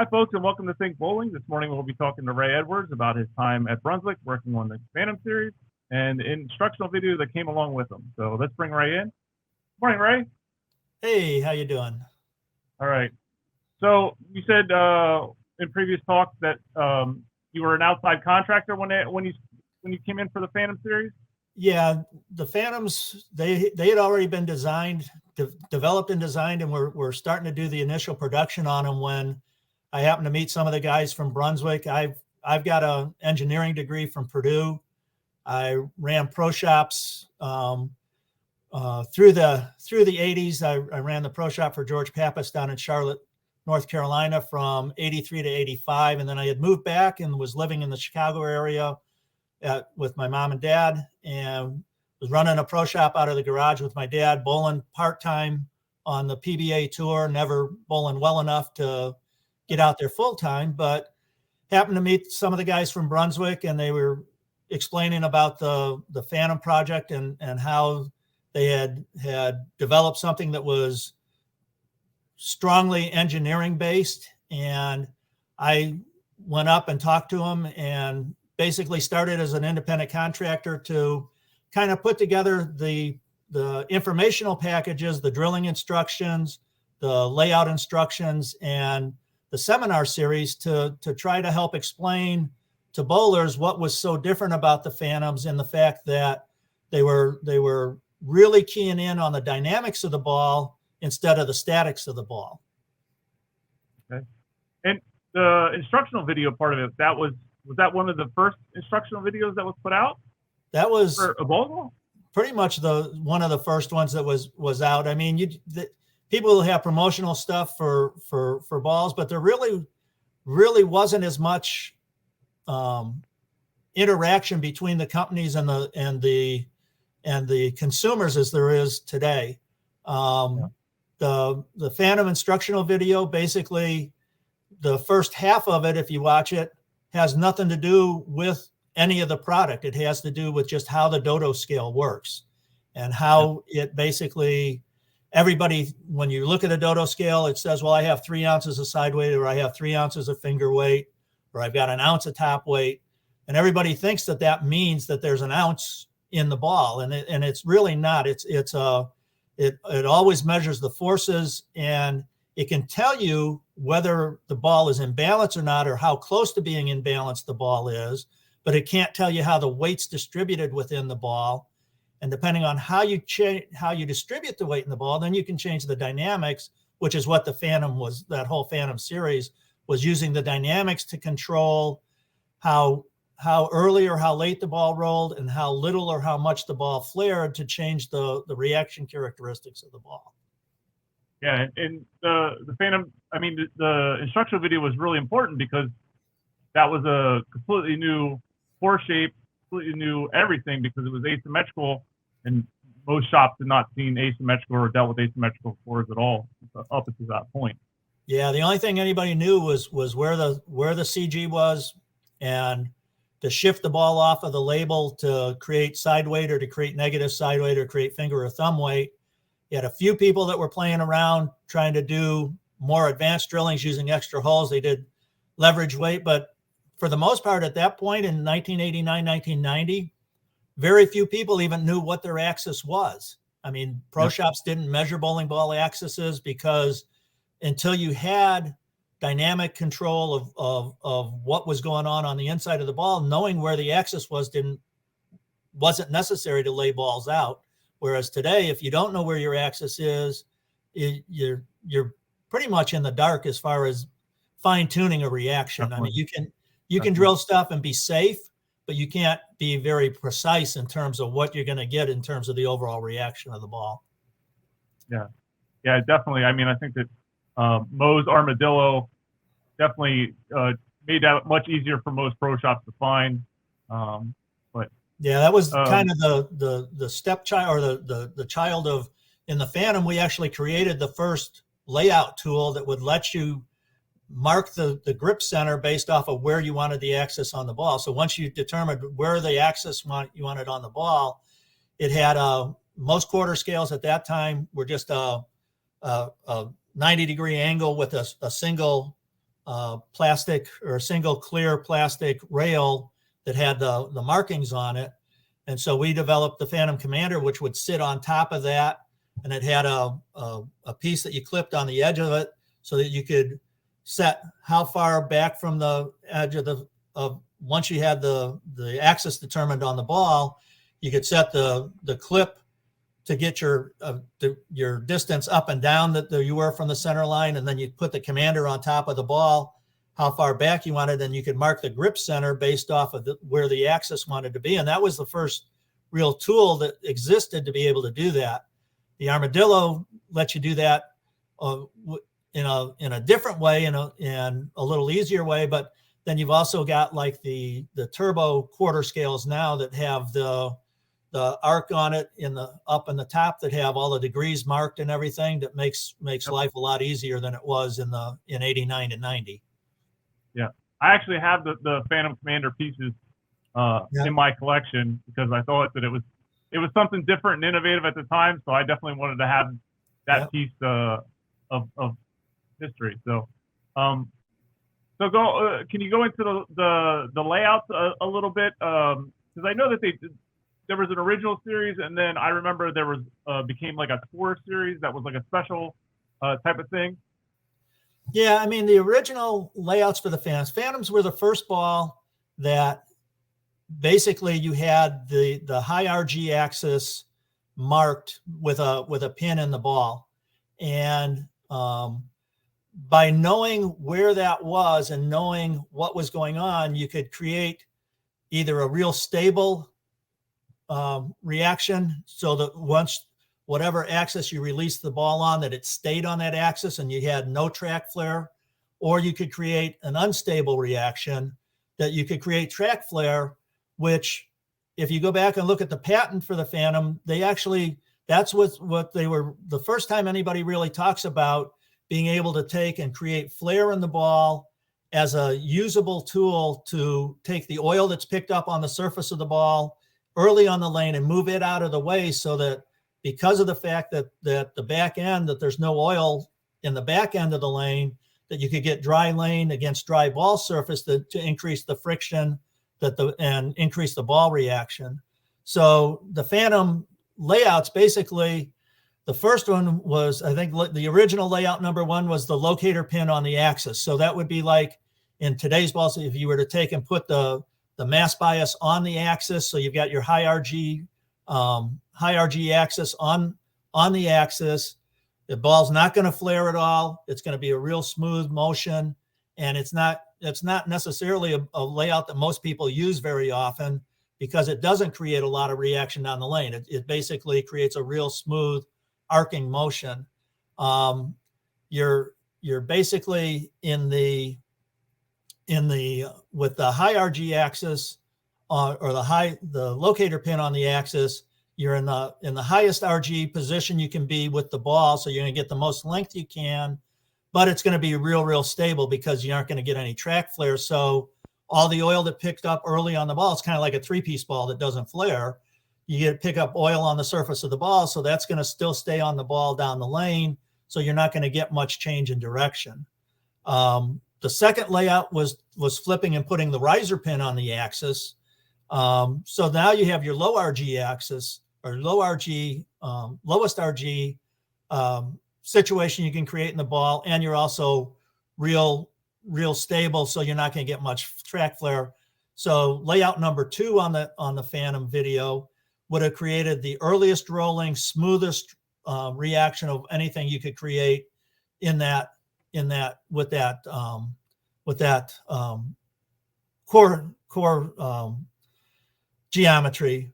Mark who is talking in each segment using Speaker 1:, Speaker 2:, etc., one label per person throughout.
Speaker 1: Hi, folks, and welcome to Think Bowling. This morning we'll be talking to Ray Edwards about his time at Brunswick working on the Phantom series and the instructional video that came along with them. So let's bring Ray in. Morning, Ray.
Speaker 2: Hey, how you doing?
Speaker 1: All right. So you said in previous talks that you were an outside contractor when you came in for the Phantom series?
Speaker 2: Yeah, the Phantoms, they had already been developed and designed, and we're starting to do the initial production on them when I happened to meet some of the guys from Brunswick. I've got an engineering degree from Purdue. I ran pro shops through the 80s. I ran the pro shop for George Pappas down in Charlotte, North Carolina from 83 to 85. And then I had moved back and was living in the Chicago area with my mom and dad, and was running a pro shop out of the garage with my dad, bowling part-time on the PBA tour, never bowling well enough to get out there full-time, but happened to meet some of the guys from Brunswick, and they were explaining about the Phantom project and how they had developed something that was strongly engineering based. And I went up and talked to them and basically started as an independent contractor to kind of put together the informational packages, the drilling instructions, the layout instructions, and the seminar series to try to help explain to bowlers what was so different about the Phantoms, and the fact that they were really keying in on the dynamics of the ball instead of the statics of the ball.
Speaker 1: Okay. And the instructional video part of it, was that one of the first instructional videos that was put out?
Speaker 2: That was
Speaker 1: for a ball?
Speaker 2: Pretty much one of the first ones that was out. I mean, people will have promotional stuff for balls, but there really wasn't as much interaction between the companies and the consumers as there is today. The Phantom instructional video, basically the first half of it, if you watch it, has nothing to do with any of the product. It has to do with just how the dodo scale works and how it basically, everybody, when you look at a dodo scale, it says, well, I have 3 ounces of side weight, or I have 3 ounces of finger weight, or I've got an ounce of top weight. And everybody thinks that means that there's an ounce in the ball. And it's really not. It always measures the forces, and it can tell you whether the ball is in balance or not, or how close to being in balance the ball is, but it can't tell you how the weight's distributed within the ball. And depending on how you distribute the weight in the ball, then you can change the dynamics, which is what the Phantom was. That whole Phantom series was using the dynamics to control how early or how late the ball rolled, and how little or how much the ball flared, to change the reaction characteristics of the ball.
Speaker 1: Yeah, and the Phantom, I mean, the instructional video was really important because that was a completely new pour shape, completely new everything, because it was asymmetrical, and most shops had not seen asymmetrical or dealt with asymmetrical pours at all up to that point.
Speaker 2: Yeah, the only thing anybody knew was where the CG was, and to shift the ball off of the label to create side weight, or to create negative side weight, or create finger or thumb weight. You had a few people that were playing around trying to do more advanced drillings using extra holes. They did leverage weight, but for the most part at that point in 1989, 1990, very few people even knew what their axis was. I mean, pro shops didn't measure bowling ball axes, because until you had dynamic control of what was going on the inside of the ball, knowing where the axis wasn't necessary to lay balls out. Whereas today, if you don't know where your axis is, you're pretty much in the dark as far as fine tuning a reaction. Definitely. I mean, you can drill stuff and be safe, but you can't be very precise in terms of what you're going to get in terms of the overall reaction of the ball.
Speaker 1: Yeah, definitely. I mean, I think that Moe's Armadillo definitely made that much easier for most pro shops to find. But
Speaker 2: yeah, that was kind of the stepchild, or the child of, in the Phantom, we actually created the first layout tool that would let you mark the grip center based off of where you wanted the axis on the ball. So once you determined where the axis you wanted on the ball, it had most quarter scales at that time were just a 90-degree angle with a single plastic or a single clear plastic rail that had the markings on it. And so we developed the Phantom Commander, which would sit on top of that. And it had a piece that you clipped on the edge of it so that you could set how far back from the edge of once you had the axis determined on the ball, you could set the clip to get your distance up and down that you were from the center line. And then you put the commander on top of the ball, how far back you wanted, and you could mark the grip center based off of where the axis wanted to be. And that was the first real tool that existed to be able to do that. The Armadillo lets you do that in a different way, in a little easier way. But then you've also got like the turbo quarter scales now that have the arc on it up in the top that have all the degrees marked and everything that makes life a lot easier than it was in 89 and 90.
Speaker 1: Yeah, I actually have the Phantom Commander pieces in my collection because I thought that it was something different and innovative at the time. So I definitely wanted to have that piece of history. So, can you go into the layouts a little bit? Because I know that there was an original series, and then I remember there was became like a tour series that was like a special type of thing.
Speaker 2: Yeah, I mean, the original layouts for the Phantoms were the first ball that basically you had the high RG axis marked with a pin in the ball. And by knowing where that was and knowing what was going on, you could create either a real stable reaction so that once whatever axis you released the ball on, that it stayed on that axis and you had no track flare, or you could create an unstable reaction that you could create track flare, which if you go back and look at the patent for the Phantom, that's what they were, the first time anybody really talks about being able to take and create flare in the ball as a usable tool to take the oil that's picked up on the surface of the ball early on the lane and move it out of the way, so that because of the fact that the back end, that there's no oil in the back end of the lane, that you could get dry lane against dry ball surface to increase the friction and increase the ball reaction. So the Phantom layouts, basically, the first one was, I think the original layout number one was the locator pin on the axis. So that would be like in today's balls, if you were to take and put the mass bias on the axis, so you've got your high RG axis on the axis. The ball's not going to flare at all. It's going to be a real smooth motion, and it's not necessarily a layout that most people use very often because it doesn't create a lot of reaction down the lane. It basically creates a real smooth arcing motion. You're basically with the high RG axis or the locator pin on the axis, you're in the highest RG position you can be with the ball. So you're going to get the most length you can, but it's going to be real stable because you aren't going to get any track flare. So all the oil that picked up early on the ball, it's kind of like a 3-piece ball that doesn't flare. You pick up oil on the surface of the ball. So that's going to still stay on the ball down the lane. So you're not going to get much change in direction. The second layout was flipping and putting the riser pin on the axis. So now you have your low RG axis or lowest RG situation you can create in the ball, and you're also real stable, so you're not going to get much track flare. So layout number two on the Phantom video would have created the earliest rolling, smoothest reaction of anything you could create with that core geometry.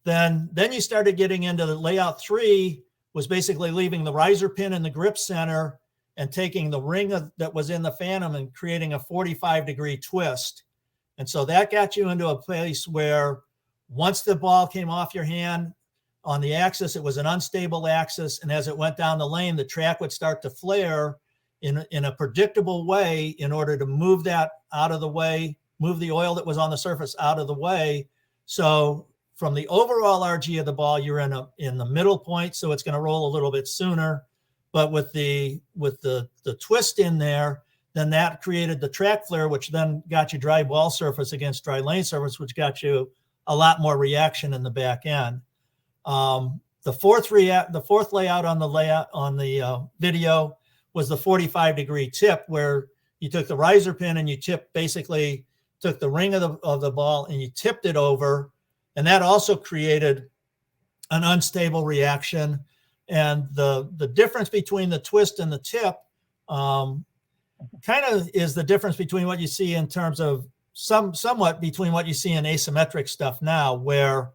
Speaker 2: Then you started getting into the layout three, was basically leaving the riser pin in the grip center and taking the ring that was in the Phantom and creating a 45-degree twist. And so that got you into a place where once the ball came off your hand on the axis, it was an unstable axis. And as it went down the lane, the track would start to flare in a predictable way in order to move that out of the way, move the oil that was on the surface out of the way. So from the overall RG of the ball, you're in the middle point, so it's going to roll a little bit sooner. But with the twist in there, then that created the track flare, which then got you dry ball surface against dry lane surface, which got you a lot more reaction in the back end. The fourth layout on the video was the 45-degree tip, where you took the riser pin and you basically took the ring of the ball and you tipped it over, and that also created an unstable reaction. And the difference between the twist and the tip kind of is the difference between what you see in terms of somewhat between what you see in asymmetric stuff now, where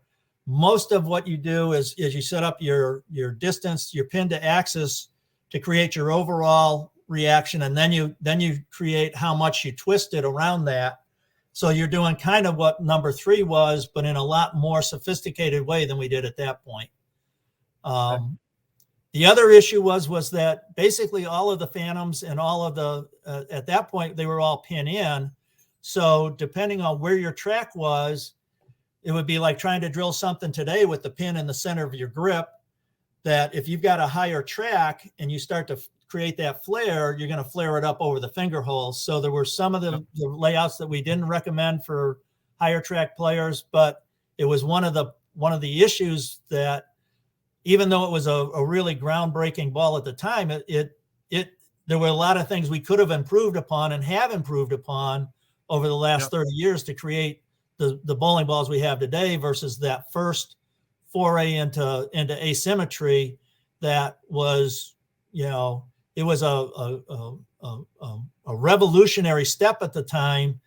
Speaker 2: most of what you do is you set up your distance, your pin to axis to create your overall reaction, and then you create how much you twist it around that. So you're doing kind of what number 3 was, but in a lot more sophisticated way than we did at that point. The other issue was that basically all of the Phantoms and all of the at that point they were all pin in. So depending on where your track was, it would be like trying to drill something today with the pin in the center of your grip, that if you've got a higher track and you start to create that flare, you're going to flare it up over the finger holes. So there were some of the layouts that we didn't recommend for higher track players, but it was one of the issues that even though it was a really groundbreaking ball at the time, there were a lot of things we could have improved upon and have improved upon over the last 30 years to create the bowling balls we have today versus that first foray into asymmetry. That was, it was a revolutionary step at the time.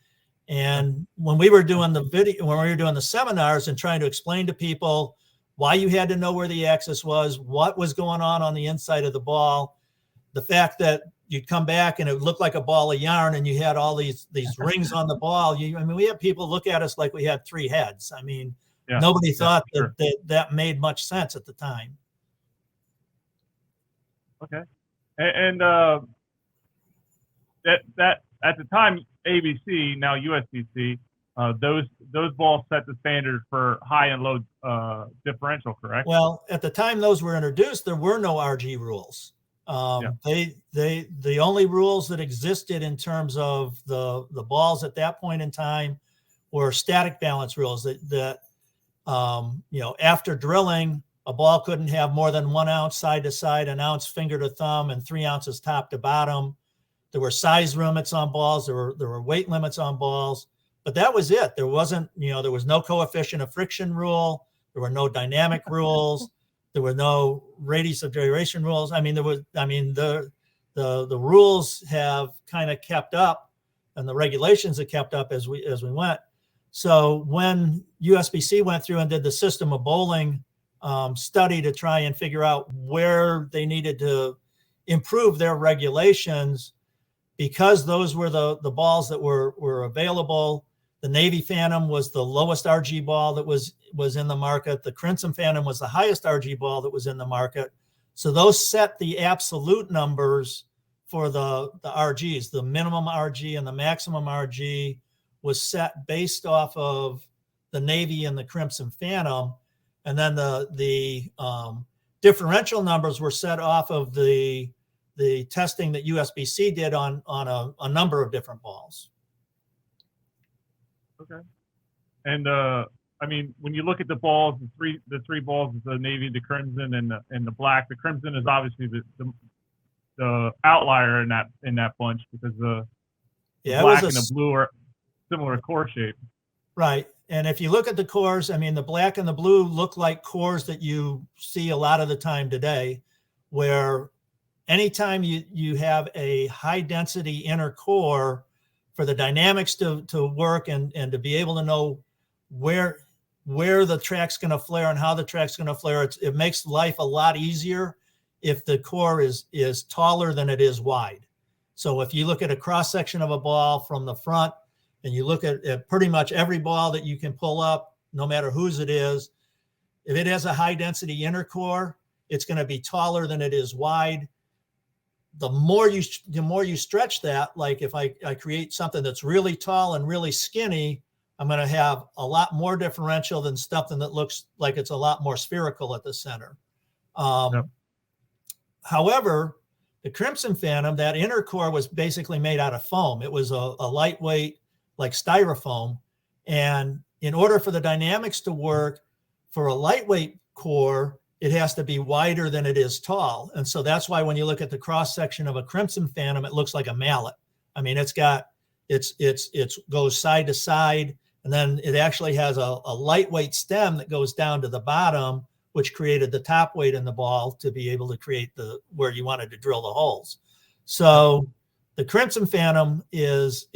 Speaker 2: And when we were doing the seminars and trying to explain to people why you had to know where the axis was, what was going on the inside of the ball, the fact that you'd come back and it looked like a ball of yarn and you had all these rings on the ball. We had people look at us like we had 3 heads. Nobody thought that made much sense at the time.
Speaker 1: Okay. And that at the time, ABC, now USBC, those balls set the standard for high and low differential, correct?
Speaker 2: Well, at the time those were introduced, there were no RG rules. The only rules that existed in terms of the balls at that point in time were static balance rules that after drilling, a ball couldn't have more than 1 ounce side to side, 1 ounce finger to thumb, and 3 ounces top to bottom. There were size limits on balls. There were weight limits on balls, but that was it. There wasn't, there was no coefficient of friction rule. There were no dynamic rules. There were no radius of gyration rules. The rules have kind of kept up, and the regulations have kept up as we went. So when USBC went through and did the system of bowling study to try and figure out where they needed to improve their regulations, because those were the balls that were available. The Navy Phantom was the lowest RG ball that was in the market. The Crimson Phantom was the highest RG ball that was in the market. So those set the absolute numbers for the RGs. The minimum RG and the maximum RG was set based off of the Navy and the Crimson Phantom. And then the differential numbers were set off of the testing that USBC did on a number of different balls.
Speaker 1: Okay. And when you look at the balls, the three balls, the Navy, the Crimson, and the Black. The Crimson is obviously the outlier in that bunch, because the Black and the Blue are similar core shape.
Speaker 2: Right. And if you look at the cores, the Black and the Blue look like cores that you see a lot of the time today, where anytime you have a high density inner core, for the dynamics to work and to be able to know where the track's going to flare and how the track's going to flare, it makes life a lot easier if the core is taller than it is wide. So if you look at a cross section of a ball from the front, and you look at pretty much every ball that you can pull up, no matter whose it is, if it has a high density inner core, it's going to be taller than it is wide. The more you stretch that, like if I create something that's really tall and really skinny, I'm going to have a lot more differential than something that looks like it's a lot more spherical at the center. However, The Crimson Phantom, that inner core was basically made out of foam. It was a lightweight, like styrofoam. And in order for the dynamics to work, for a lightweight core, it has to be wider than it is tall. And so that's why when you look at the cross section of a Crimson Phantom, it looks like a mallet. I mean, it's goes side to side, and then it actually has a lightweight stem that goes down to the bottom, which created the top weight in the ball to be able to create where you wanted to drill the holes. So the Crimson Phantom is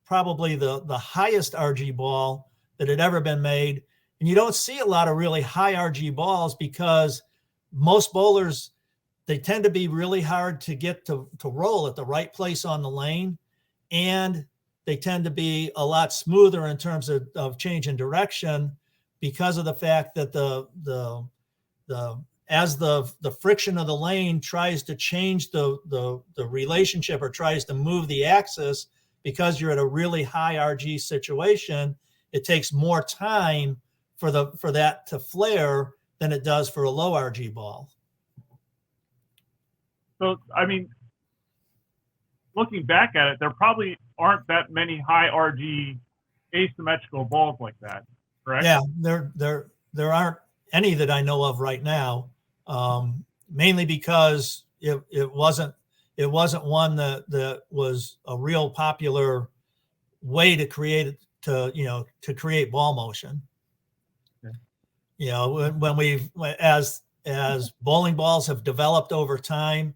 Speaker 2: probably the highest RG ball that had ever been made. And you don't see a lot of really high RG balls because most bowlers, they tend to be really hard to get to roll at the right place on the lane. And they tend to be a lot smoother in terms of change in direction because of the fact that as the friction of the lane tries to change the relationship or tries to move the axis, because you're at a really high RG situation, it takes more time for that to flare than it does for a low RG ball.
Speaker 1: So, I mean, looking back at it, there probably aren't that many high RG asymmetrical balls like that, correct?
Speaker 2: Yeah, there aren't any that I know of right now, mainly because it wasn't one that was a real popular way to create ball motion.
Speaker 1: Okay.
Speaker 2: You know, as bowling balls have developed over time,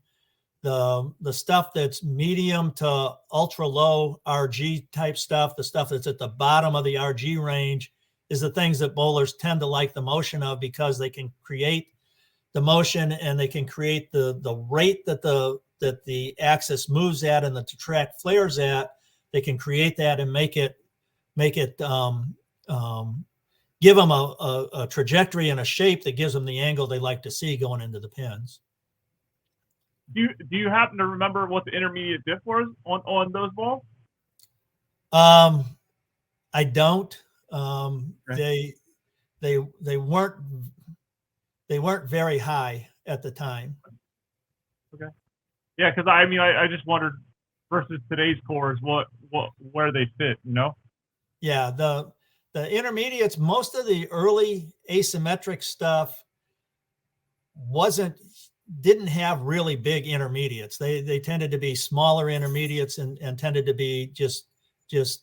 Speaker 2: the stuff that's medium to ultra low RG type stuff, the stuff that's at the bottom of the RG range, is the things that bowlers tend to like the motion of, because they can create the motion and they can create the rate that the axis moves at and the track flares at. They can create that and make it give them a trajectory and a shape that gives them the angle they like to see going into the pins.
Speaker 1: Do you happen to remember what the intermediate diff was on those balls?
Speaker 2: I don't.
Speaker 1: Okay.
Speaker 2: They weren't very high at the time.
Speaker 1: Okay. Yeah, because I just wondered versus today's cores where they fit, you know?
Speaker 2: Yeah, the intermediates, most of the early asymmetric stuff didn't have really big intermediates. They tended to be smaller intermediates and tended to be just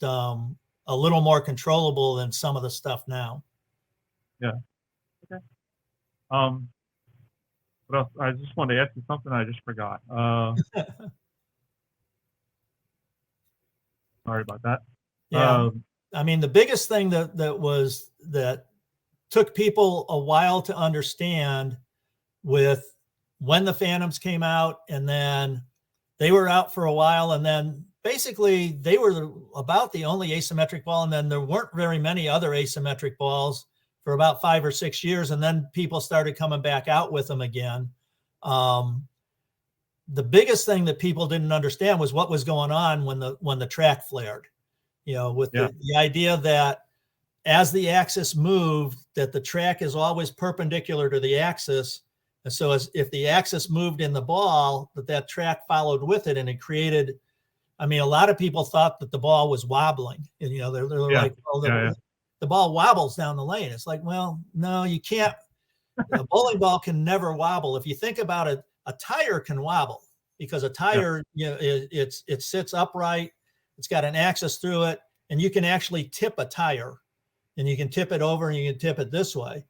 Speaker 2: a little more controllable than some of the stuff now.
Speaker 1: Yeah. Okay. What else? I just wanted to ask you something I just forgot. Sorry about that.
Speaker 2: Yeah. I mean, the biggest thing that took people a while to understand with when the Phantoms came out, and then they were out for a while, and then basically they were about the only asymmetric ball, and then there weren't very many other asymmetric balls for about 5 or 6 years, and then people started coming back out with them again. The biggest thing that people didn't understand was what was going on when the track flared. You know, with the idea that as the axis moved, that the track is always perpendicular to the axis. And so if the axis moved in the ball, that track followed with it, and it created, I mean, a lot of people thought that the ball was wobbling. And, you know, they're like, oh, the ball wobbles down the lane. It's like, well, no, you can't. A bowling ball can never wobble. If you think about it, a tire can wobble, because a tire, you know, it sits upright. It's got an axis through it, and you can actually tip a tire, and you can tip it over and you can tip it this way.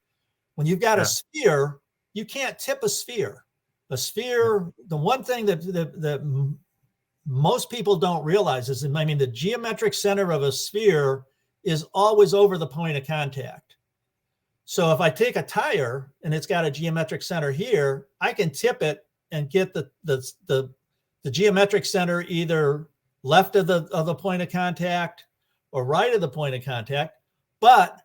Speaker 2: When you've got a sphere, you can't tip a sphere. A sphere, the one thing that most people don't realize is, I mean, the geometric center of a sphere is always over the point of contact. So if I take a tire and it's got a geometric center here, I can tip it and get the geometric center either left of the point of contact or right of the point of contact. But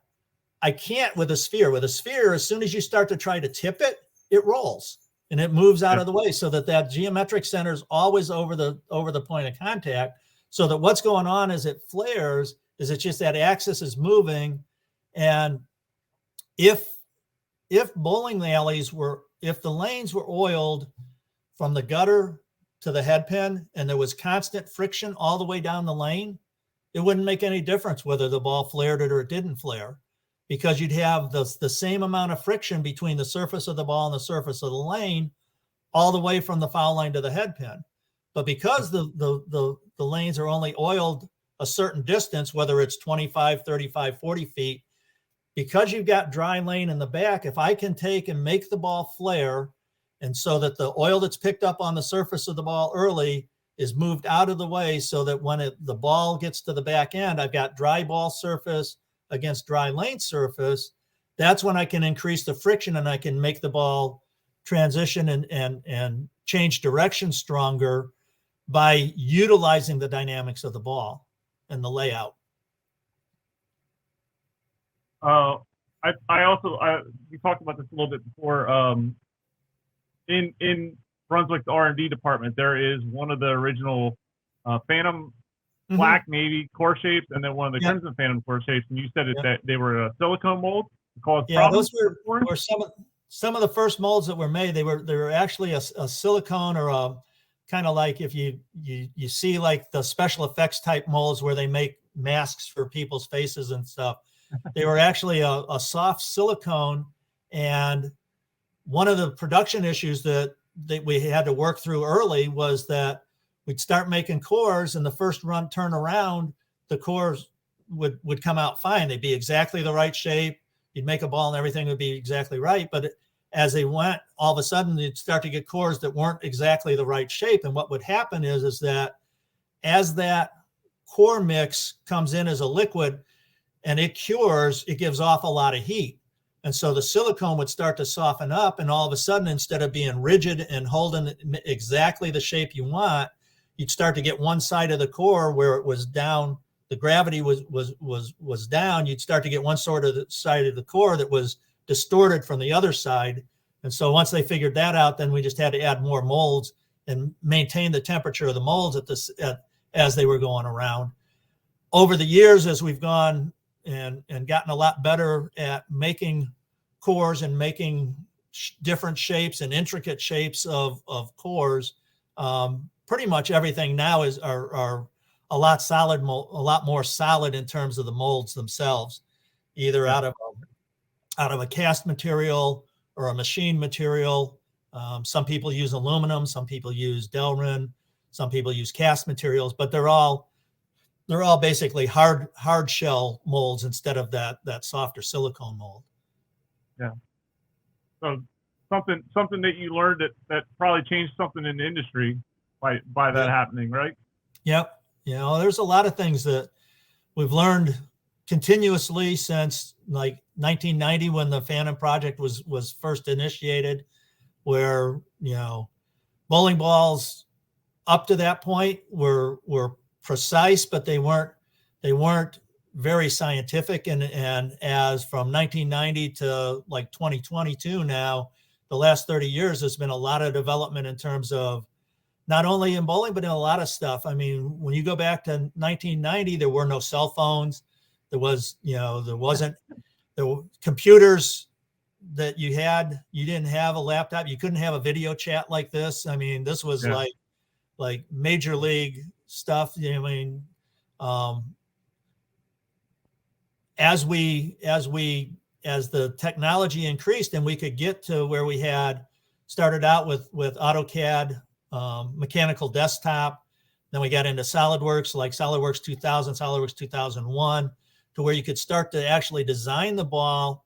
Speaker 2: I can't with a sphere. With a sphere, as soon as you start to try to tip it, it rolls and it moves out of the way, so that geometric center is always over the point of contact. So that what's going on as it flares is it's just that axis is moving. And if bowling alleys if the lanes were oiled from the gutter to the head pin and there was constant friction all the way down the lane, it wouldn't make any difference whether the ball flared it or it didn't flare, because you'd have the same amount of friction between the surface of the ball and the surface of the lane all the way from the foul line to the head pin. But because the lanes are only oiled a certain distance, whether it's 25, 35, 40 feet, because you've got dry lane in the back, if I can take and make the ball flare, and so that the oil that's picked up on the surface of the ball early is moved out of the way, so that when the ball gets to the back end, I've got dry ball surface against dry lane surface, that's when I can increase the friction and I can make the ball transition and change direction stronger by utilizing the dynamics of the ball and the layout.
Speaker 1: I also we talked about this a little bit before. In Brunswick's R&D department, there is one of the original Phantom black navy core shapes, and then one of the Crimson Phantom core shapes. And you said that they were a silicone mold.
Speaker 2: Those were some of the first molds that were made. They were actually a silicone, or a kind of like if you see like the special effects type molds where they make masks for people's faces and stuff. They were actually a soft silicone. And one of the production issues that we had to work through early was that we'd start making cores, and the first run turn around, the cores would come out fine. They'd be exactly the right shape. You'd make a ball and everything would be exactly right. But as they went, all of a sudden you'd start to get cores that weren't exactly the right shape. And what would happen is that as that core mix comes in as a liquid and it cures, it gives off a lot of heat. And so the silicone would start to soften up, and all of a sudden, instead of being rigid and holding exactly the shape you want, you'd start to get one side of the core where it was down, the gravity was down. You'd start to get one sort of the side of the core that was distorted from the other side. And so once they figured that out, then we just had to add more molds and maintain the temperature of the molds as they were going around. Over the years, as we've gone and gotten a lot better at making cores and making different shapes and intricate shapes of cores, pretty much everything now are a lot more solid in terms of the molds themselves, either out of a cast material or a machine material. Some people use aluminum, some people use Delrin, some people use cast materials, but they're all basically hard shell molds instead of that softer silicone mold.
Speaker 1: Yeah. So something that you learned that probably changed something in the industry by that happening, right?
Speaker 2: Yep. You know, there's a lot of things that we've learned continuously since like 1990 when the Phantom project was first initiated, where, you know, bowling balls up to that point were precise, but they weren't very scientific. And as from 1990 to like 2022 now, the last 30 years, there's been a lot of development in terms of not only in bowling, but in a lot of stuff. I mean, when you go back to 1990, there were no cell phones. There wasn't the computers that you didn't have a laptop. You couldn't have a video chat like this. I mean, this was like major league stuff. You know, I mean, as the technology increased and we could get to where we had started out with AutoCAD, mechanical desktop, then we got into SolidWorks, like SolidWorks 2000, SolidWorks 2001, to where you could start to actually design the ball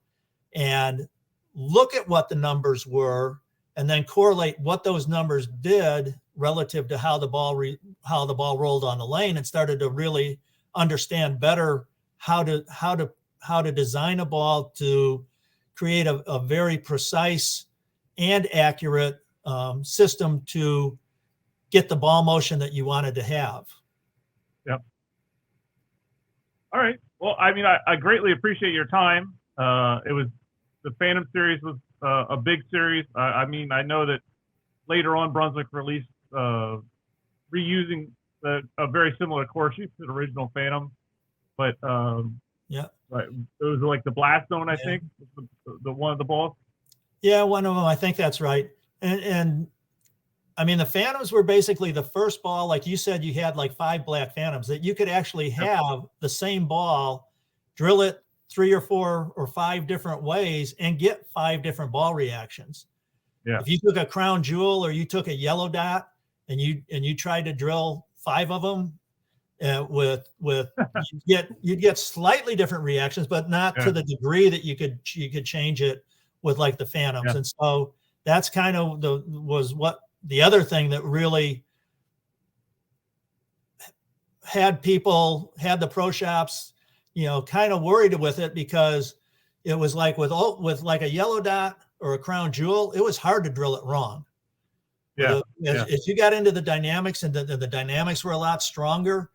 Speaker 2: and look at what the numbers were and then correlate what those numbers did relative to how the ball rolled on the lane, and started to really understand better how to design a ball to create a very precise and accurate system to get the ball motion that you wanted to have.
Speaker 1: Yep. All right. Well, I mean, I greatly appreciate your time. The Phantom series was a big series. I mean, I know that later on Brunswick released reusing a very similar core sheet to the original Phantom, but it was like the Blast Zone, I think, the one of the balls.
Speaker 2: Yeah, one of them. I think that's right. And I mean, the Phantoms were basically the first ball. Like you said, you had like 5 black Phantoms that you could actually have the same ball, drill it 3 or 4 or 5 different ways and get 5 different ball reactions.
Speaker 1: Yeah.
Speaker 2: If you took a crown jewel or you took a yellow dot and you tried to drill 5 of them with you'd get slightly different reactions, but not to the degree that you could change it with like the Phantoms. And so that's kind of the other thing that really had the pro shops, kind of worried with it, because it was like with like a yellow dot or a crown jewel, it was hard to drill it wrong.
Speaker 1: Yeah.
Speaker 2: As you got into the dynamics, and the dynamics were a lot stronger,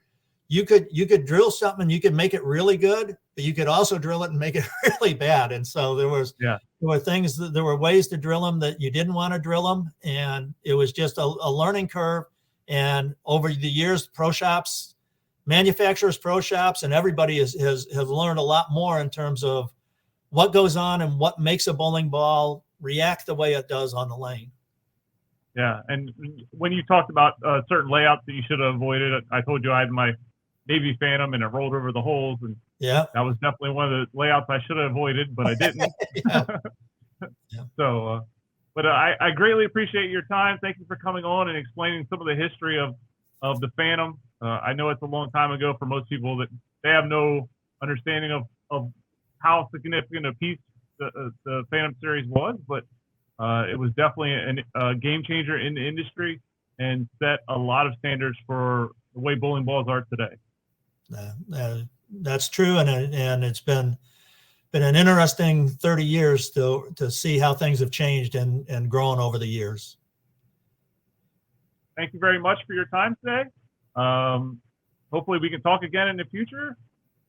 Speaker 2: you could drill something and you could make it really good, but you could also drill it and make it really bad. And so there were ways to drill them that you didn't want to drill them. And it was just a learning curve. And over the years, pro shops, manufacturers, pro shops, and everybody has learned a lot more in terms of what goes on and what makes a bowling ball react the way it does on the lane.
Speaker 1: Yeah. And when you talked about certain layouts that you should have avoided, I told you I had my Navy Phantom and it rolled over the holes, and that was definitely one of the layouts I should have avoided, but I didn't. So, but I greatly appreciate your time. Thank you for coming on and explaining some of the history of the Phantom. I know it's a long time ago for most people that they have no understanding of how significant a piece the Phantom series was, but it was definitely a game changer in the industry and set a lot of standards for the way bowling balls are today.
Speaker 2: That's true, and it's been an interesting 30 years to see how things have changed and grown over the years.
Speaker 1: Thank you very much for your time today. Hopefully we can talk again in the future,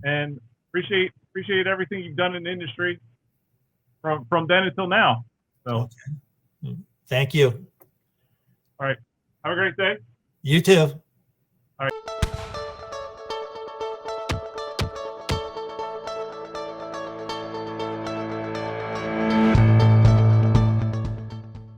Speaker 1: and appreciate everything you've done in the industry from then until now. So
Speaker 2: thank you.
Speaker 1: All right. Have a great day.
Speaker 2: You too.
Speaker 1: All right.